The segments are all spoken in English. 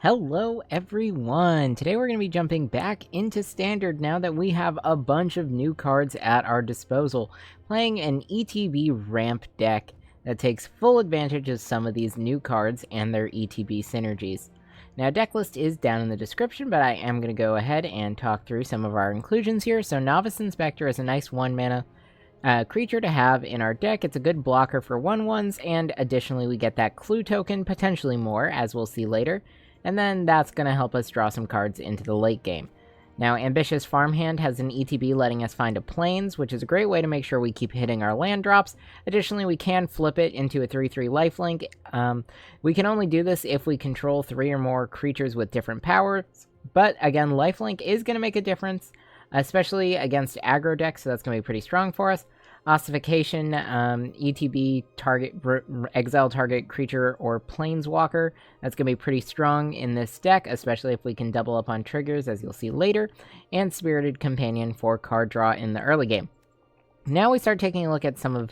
Hello everyone! Today we're going to be jumping back into Standard now that we have a bunch of new cards at our disposal, playing an ETB ramp deck that takes full advantage of some of these new cards and their ETB synergies. Now deck list is down in the description, but I am going to go ahead and talk through some of our inclusions here. So Novice Inspector is a nice 1 mana creature to have in our deck. It's a good blocker for 1/1s, and additionally we get that clue token, potentially more, as we'll see later. And then that's going to help us draw some cards into the late game. Now, Ambitious Farmhand has an ETB letting us find a Plains, which is a great way to make sure we keep hitting our land drops. Additionally, we can flip it into a 3/3 lifelink. We can only do this if we control 3 or more creatures with different powers, but again, lifelink is going to make a difference, especially against aggro decks, so that's going to be pretty strong for us. Ossification, ETB, exile target creature or planeswalker. That's going to be pretty strong in this deck, especially if we can double up on triggers, as you'll see later. And Spirited Companion for card draw in the early game. Now we start taking a look at some of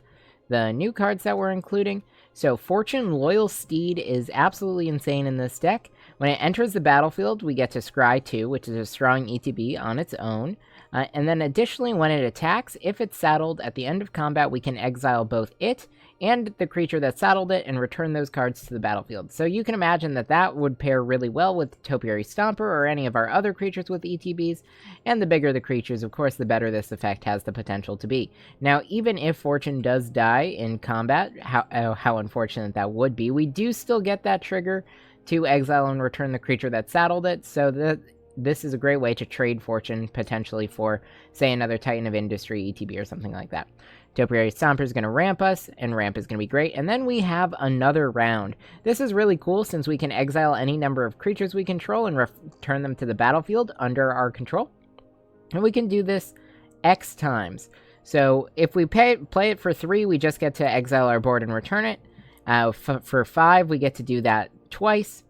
the new cards that we're including. So Fortune Loyal Steed is absolutely insane in this deck. When it enters the battlefield, we get to Scry 2, which is a strong ETB on its own. And then additionally, when it attacks, if it's saddled at the end of combat, we can exile both it and the creature that saddled it and return those cards to the battlefield. So you can imagine that that would pair really well with Topiary Stomper or any of our other creatures with ETBs. And the bigger the creatures, of course, the better this effect has the potential to be. Now, even if Fortune does die in combat, how unfortunate that would be, we do still get that trigger to exile and return the creature that saddled it, so this is a great way to trade Fortune, potentially for, say, another Titan of Industry, ETB, or something like that. Topiary Stomper is going to ramp us, and ramp is going to be great. And then we have another round. This is really cool since we can exile any number of creatures we control and return them to the battlefield under our control. And we can do this X times. So if we play it for 3, we just get to exile our board and return it. For 5, we get to do that twice.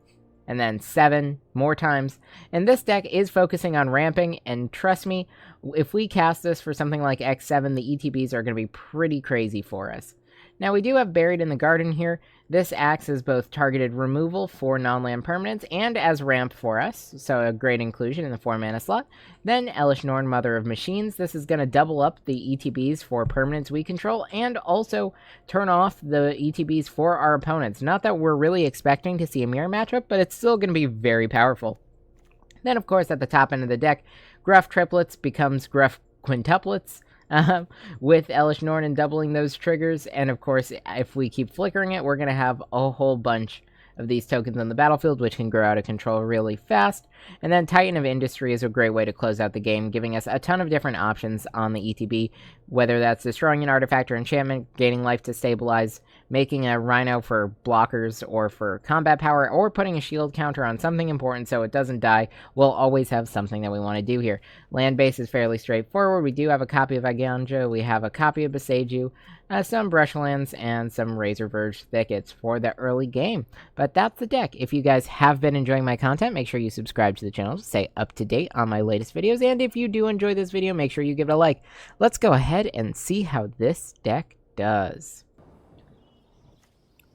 And then 7 more times. And this deck is focusing on ramping, and trust me, if we cast this for something like X7, the ETBs are going to be pretty crazy for us. Now, we do have Buried in the Garden here. This acts as both targeted removal for non-land permanents and as ramp for us, so a great inclusion in the 4-mana slot. Then Elesh Norn, Mother of Machines. This is going to double up the ETBs for permanents we control and also turn off the ETBs for our opponents. Not that we're really expecting to see a mirror matchup, but it's still going to be very powerful. Then, of course, at the top end of the deck, Gruff Triplets becomes Gruff Quintuplets. With Elesh Norn and doubling those triggers, and of course, if we keep flickering it, we're going to have a whole bunch of these tokens on the battlefield, which can grow out of control really fast. And then Titan of Industry is a great way to close out the game, giving us a ton of different options on the ETB, whether that's destroying an artifact or enchantment, gaining life to stabilize, making a Rhino for blockers or for combat power, or putting a shield counter on something important so it doesn't die. We'll always have something that we want to do here. Land base is fairly straightforward. We do have a copy of Aganja, we have a copy of Beseiju, some Brushlands, and some Razor Verge Thickets for the early game. But that's the deck. If you guys have been enjoying my content, make sure you subscribe to the channel to stay up to date on my latest videos. And if you do enjoy this video, make sure you give it a like. Let's go ahead and see how this deck does.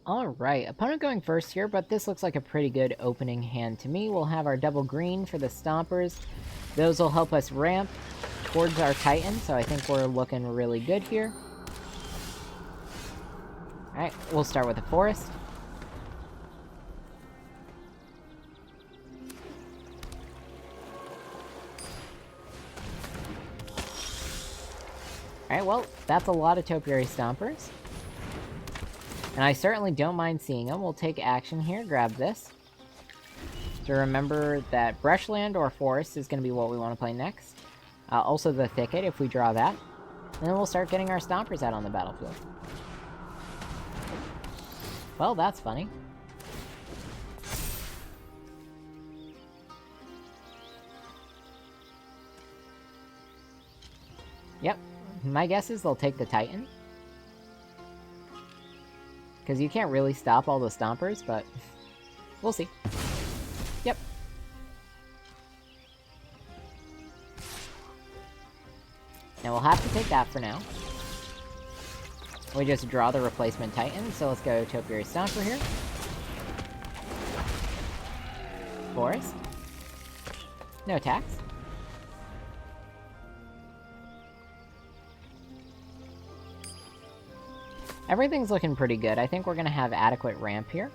Alright, opponent going first here, but this looks like a pretty good opening hand to me. We'll have our double green for the Stompers. Those will help us ramp towards our Titan, so I think we're looking really good here. Alright, we'll start with the Forest. Alright, well, that's a lot of Topiary Stompers. And I certainly don't mind seeing them. We'll take action here, grab this. To remember that Brushland or Forest is going to be what we want to play next. Also the Thicket, if we draw that. And then we'll start getting our Stompers out on the battlefield. Well, that's funny. Yep. My guess is they'll take the Titan. Because you can't really stop all the Stompers, but we'll see. Yep. Now we'll have to take that for now. We just draw the replacement Titan, so let's go Topiary Stomper here. Forest. No attacks. Everything's looking pretty good. I think we're gonna have adequate ramp here.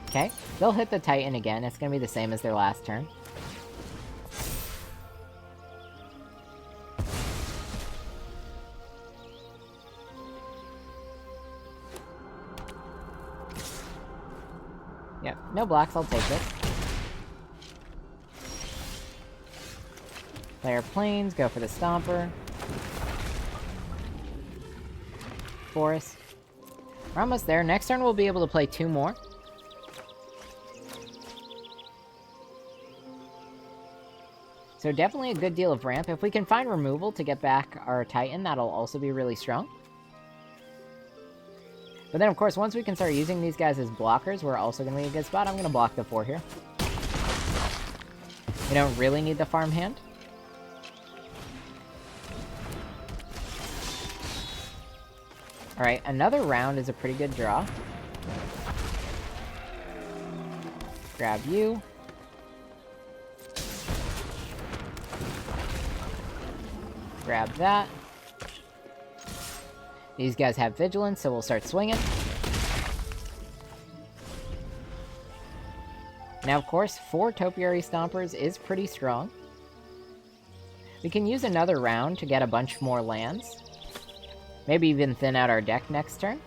Okay, they'll hit the Titan again. It's gonna be the same as their last turn. Yep, no blocks, I'll take this. Player planes, go for the Stomper. Forest. We're almost there. Next turn we'll be able to play 2 more. So definitely a good deal of ramp. If we can find removal to get back our Titan, that'll also be really strong. But then, of course, once we can start using these guys as blockers, we're also going to be in a good spot. I'm going to block the 4 here. We don't really need the farm hand. Alright, another round is a pretty good draw. Grab you. Grab that. These guys have vigilance, so we'll start swinging. Now, of course, 4 Topiary Stompers is pretty strong. We can use another round to get a bunch more lands. Maybe even thin out our deck next turn.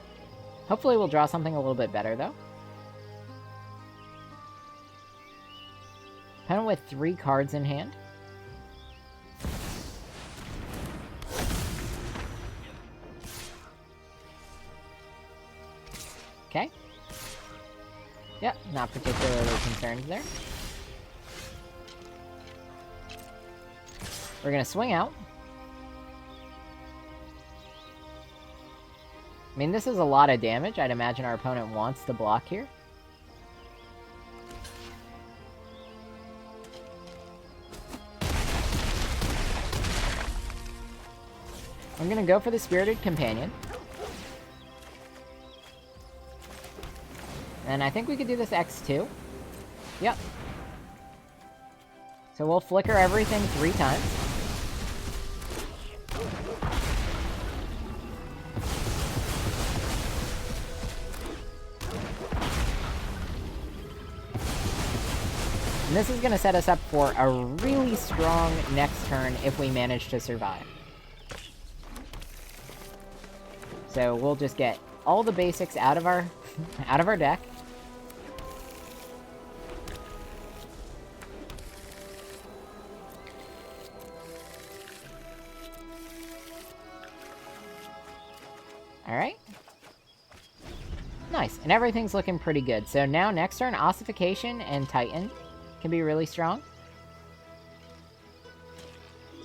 Hopefully we'll draw something a little bit better, though. Opponent with 3 cards in hand. Okay. Yep, not particularly concerned there. We're gonna swing out. I mean, this is a lot of damage. I'd imagine our opponent wants to block here. I'm gonna go for the Spirited Companion. And I think we could do this X2. Yep. So we'll flicker everything 3 times. And this is going to set us up for a really strong next turn if we manage to survive. So we'll just get all the basics out of our deck. Alright. Nice, and everything's looking pretty good. So now next turn, Ossification and Titan can be really strong.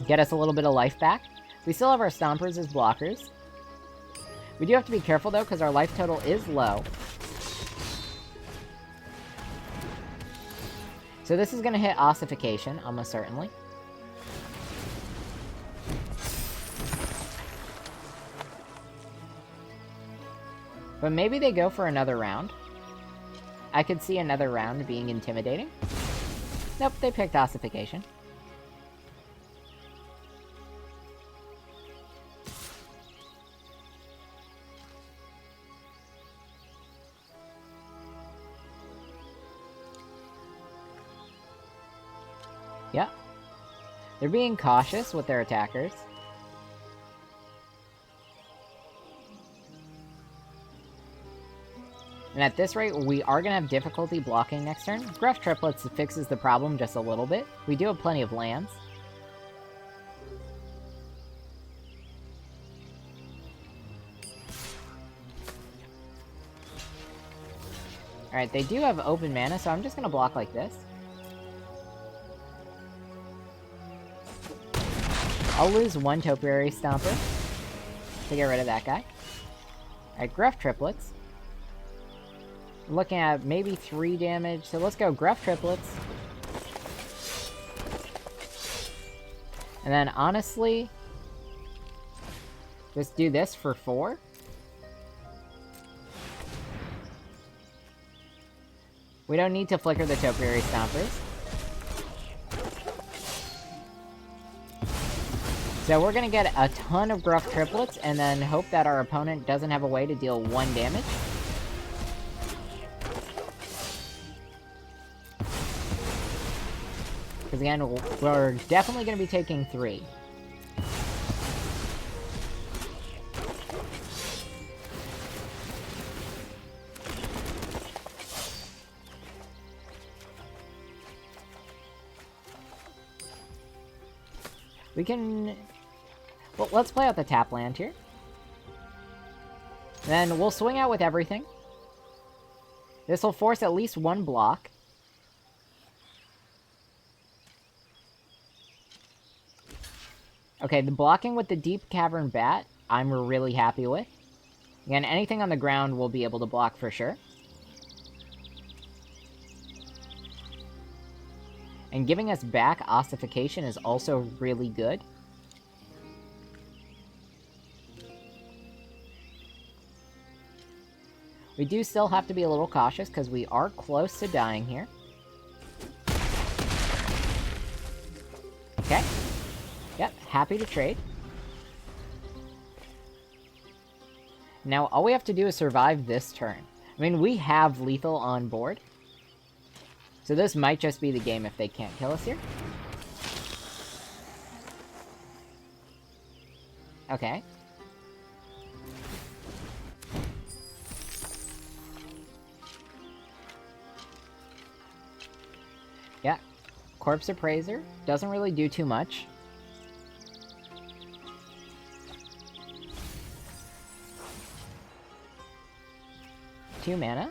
Get us a little bit of life back. We still have our Stompers as blockers. We do have to be careful, though, because our life total is low. So this is going to hit Ossification, almost certainly. But maybe they go for another round. I could see another round being intimidating. Nope, they picked Ossification. Yeah. They're being cautious with their attackers. And at this rate, we are going to have difficulty blocking next turn. Gruff Triplets fixes the problem just a little bit. We do have plenty of lands. Alright, they do have open mana, so I'm just going to block like this. I'll lose 1 Topiary Stomper to get rid of that guy. Alright, Gruff Triplets. I'm looking at maybe 3 damage, so let's go Gruff Triplets. And then, honestly, just do this for 4. We don't need to flicker the Topiary Stompers. So we're gonna get a ton of Gruff Triplets, and then hope that our opponent doesn't have a way to deal 1 damage. Because again, we're definitely gonna be taking 3. We can... Well, let's play out the tap land here. Then we'll swing out with everything. This will force at least 1 block. Okay, the blocking with the Deep Cavern Bat, I'm really happy with. Again, anything on the ground we'll be able to block for sure. And giving us back Ossification is also really good. We do still have to be a little cautious, because we are close to dying here. Okay. Yep, happy to trade. Now, all we have to do is survive this turn. I mean, we have lethal on board. So this might just be the game if they can't kill us here. Okay. Yeah. Corpse Appraiser doesn't really do too much. Two mana.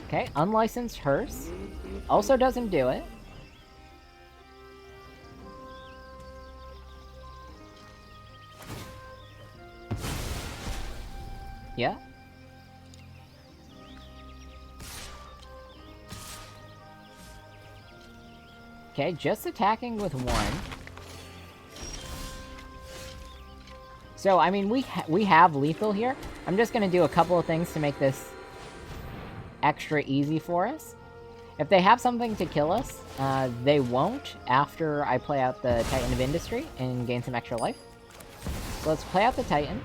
Okay, Unlicensed Hearse. Also doesn't do it. Yeah. Okay, just attacking with 1. So, I mean, we have lethal here. I'm just gonna do a couple of things to make this extra easy for us. If they have something to kill us, they won't after I play out the Titan of Industry and gain some extra life. So let's play out the Titan.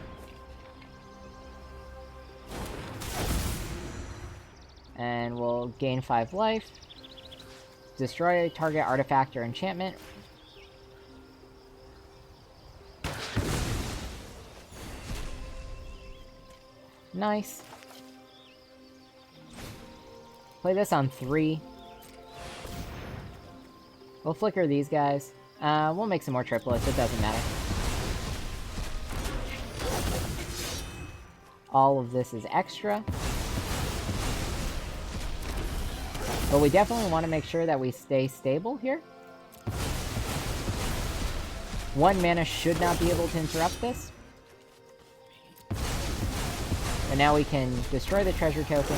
And we'll gain 5 life. Destroy target artifact or enchantment. Nice. Play this on 3. We'll flicker these guys. We'll make some more triplets, it doesn't matter. All of this is extra. But we definitely want to make sure that we stay stable here. 1 mana should not be able to interrupt this. And now we can destroy the treasure token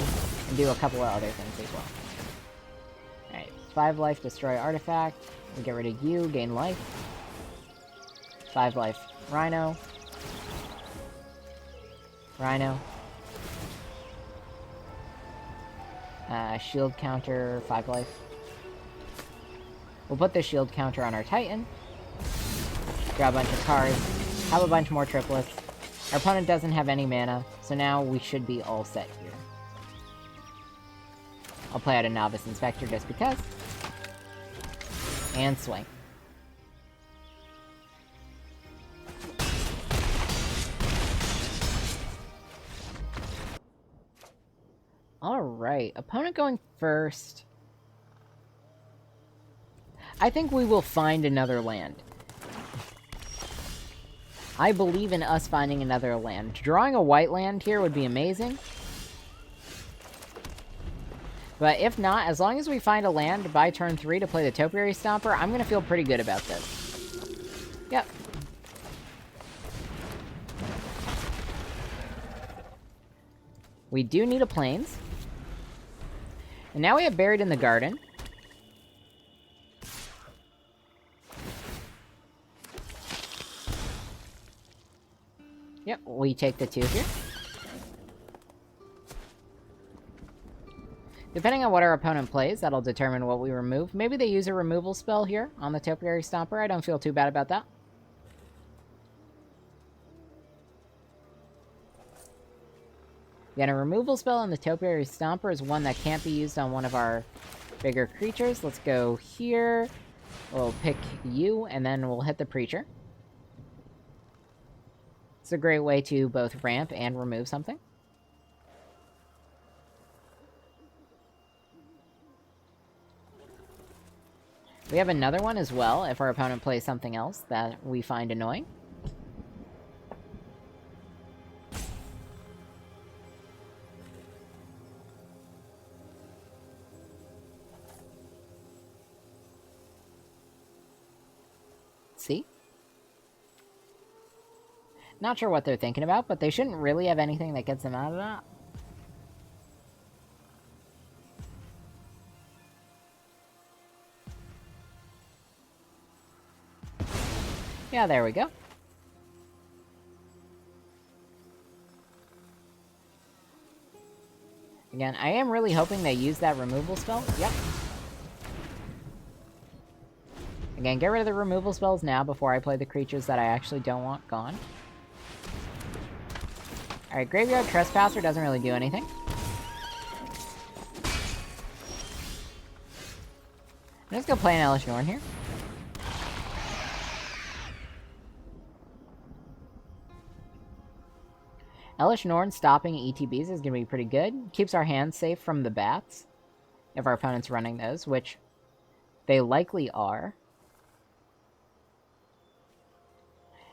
and do a couple of other things as well. Alright, 5 life, destroy artifact. We get rid of you, gain life. 5 life, Rhino. Rhino. Shield counter, 5 life. We'll put the shield counter on our Titan. Draw a bunch of cards. Have a bunch more triplets. Our opponent doesn't have any mana, so now we should be all set here. I'll play out a Novice Inspector just because. And swing. Alright, opponent going first. I think we will find another land. I believe in us finding another land. Drawing a white land here would be amazing. But if not, as long as we find a land by turn 3 to play the Topiary Stomper, I'm going to feel pretty good about this. Yep. We do need a Plains. And now we have Buried in the Garden. Yep, we take the 2 here. Depending on what our opponent plays, that'll determine what we remove. Maybe they use a removal spell here on the Topiary Stomper. I don't feel too bad about that. Again, a removal spell on the Topiary Stomper is one that can't be used on one of our bigger creatures. Let's go here. We'll pick you, and then we'll hit the Preacher. It's a great way to both ramp and remove something. We have another one as well, if our opponent plays something else that we find annoying. See? Not sure what they're thinking about, but they shouldn't really have anything that gets them out of that. Yeah, there we go. Again, I am really hoping they use that removal spell. Yep. Again, get rid of the removal spells now before I play the creatures that I actually don't want gone. Alright, Graveyard Trespasser doesn't really do anything. I'm just gonna play an Hellish Norn here. Hellish Norn stopping ETBs is going to be pretty good. Keeps our hands safe from the bats, if our opponent's running those, which they likely are.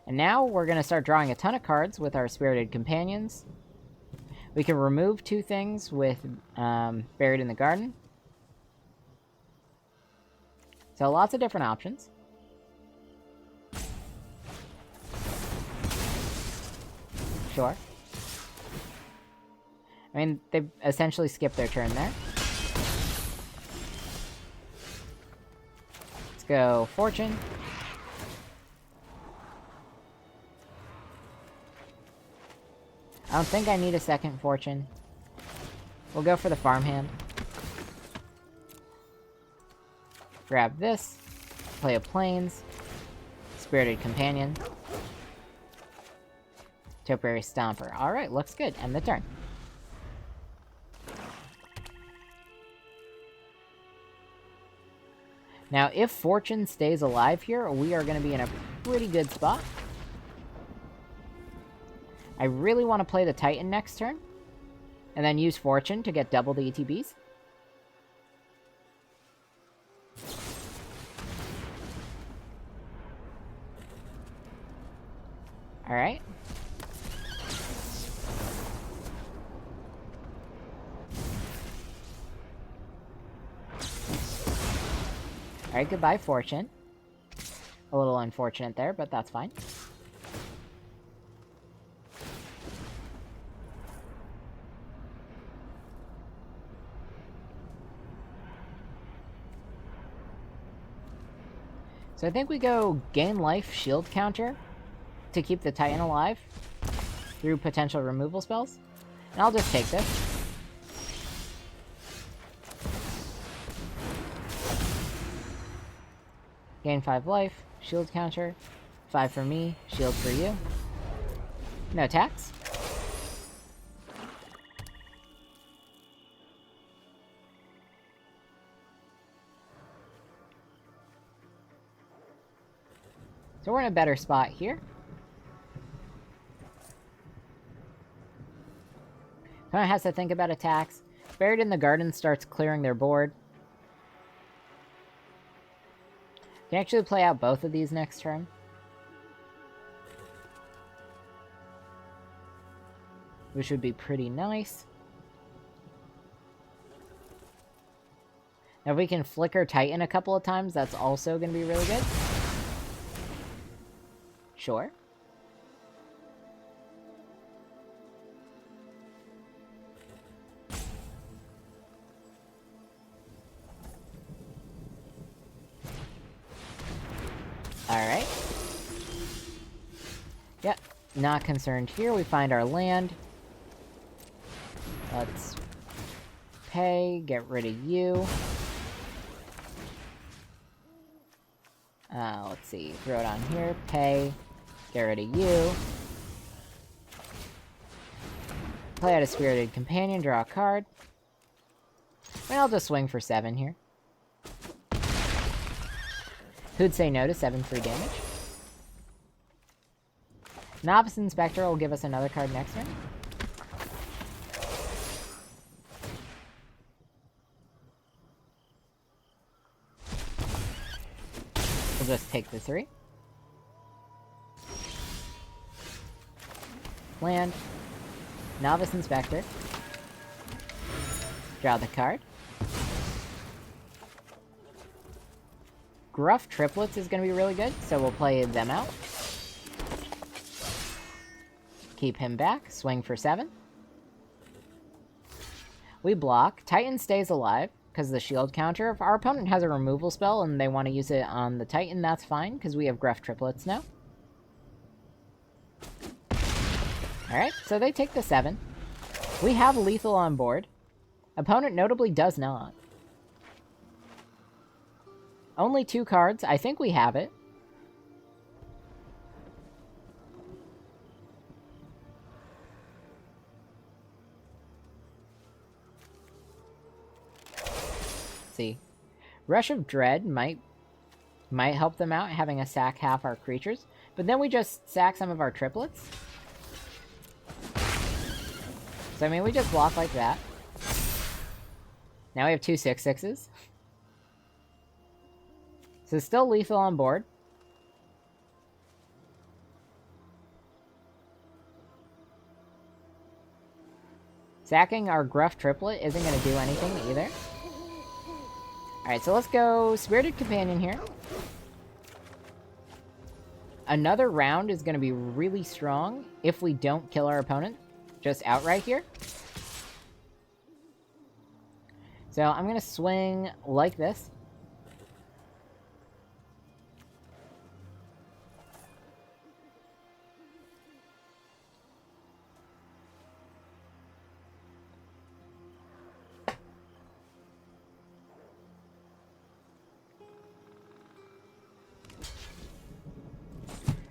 And now we're going to start drawing a ton of cards with our Spirited Companions. We can remove two things with Buried in the Garden. So lots of different options. Sure. I mean, they essentially skipped their turn there. Let's go Fortune. I don't think I need a second Fortune. We'll go for the Farmhand. Grab this. Play a Plains. Spirited Companion. Topiary Stomper. Alright, looks good. End the turn. Now, if Fortune stays alive here, we are going to be in a pretty good spot. I really want to play the Titan next turn, and then use Fortune to get double the ETBs. Alright. Alright, goodbye, Fortune. A little unfortunate there, but that's fine. So I think we go gain life, shield counter to keep the Titan alive through potential removal spells. And I'll just take this. Gain 5 life, shield counter, 5 for me, shield for you. No tax. So we're in a better spot here. Opponent has to think about attacks. Buried in the Garden starts clearing their board. Can actually play out both of these next turn. Which would be pretty nice. Now if we can flicker Titan a couple of times, that's also going to be really good. Sure. Alright. Yep, not concerned here. We find our land. Let's pay, get rid of you. Let's see, throw it on here, pay, get rid of you. Play out a Spirited Companion, draw a card. And I'll just swing for 7 here. Who'd say no to 7 free damage? Novice Inspector will give us another card next turn. We'll just take the 3. Land. Novice Inspector. Draw the card. Gruff Triplets is going to be really good, so we'll play them out. Keep him back. Swing for 7. We block. Titan stays alive because of the shield counter. If our opponent has a removal spell and they want to use it on the Titan, that's fine because we have Gruff Triplets now. Alright, so they take the 7. We have lethal on board. Opponent notably does not. Only 2 cards. I think we have it. Let's see. Rush of Dread might help them out, having us sack half our creatures. But then we just sack some of our triplets. So, I mean, we just block like that. Now we have 2 6/6s. So still lethal on board. Sacking our Gruff Triplet isn't going to do anything either. Alright, so let's go Spirited Companion here. Another round is going to be really strong if we don't kill our opponent just outright here. So I'm going to swing like this.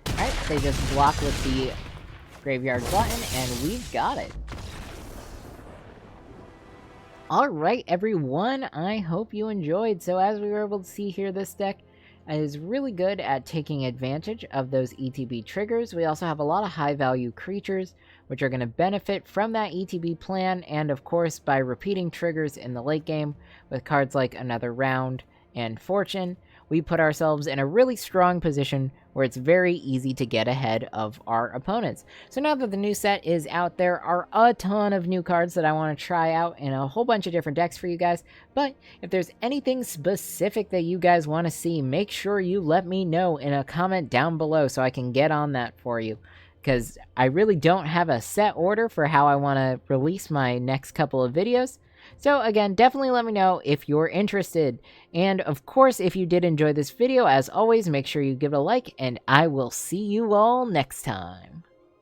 Alright, they just block with the Graveyard Button, and we've got it. Alright, everyone, I hope you enjoyed. So as we were able to see here, this deck is really good at taking advantage of those ETB triggers. We also have a lot of high-value creatures, which are going to benefit from that ETB plan, and of course, by repeating triggers in the late game with cards like Another Round and Fortune, we put ourselves in a really strong position where it's very easy to get ahead of our opponents. So now that the new set is out, there are a ton of new cards that I want to try out in a whole bunch of different decks for you guys. But if there's anything specific that you guys want to see, make sure you let me know in a comment down below so I can get on that for you. Because I really don't have a set order for how I want to release my next couple of videos. So again, definitely let me know if you're interested. And of course, if you did enjoy this video, as always, make sure you give it a like, and I will see you all next time.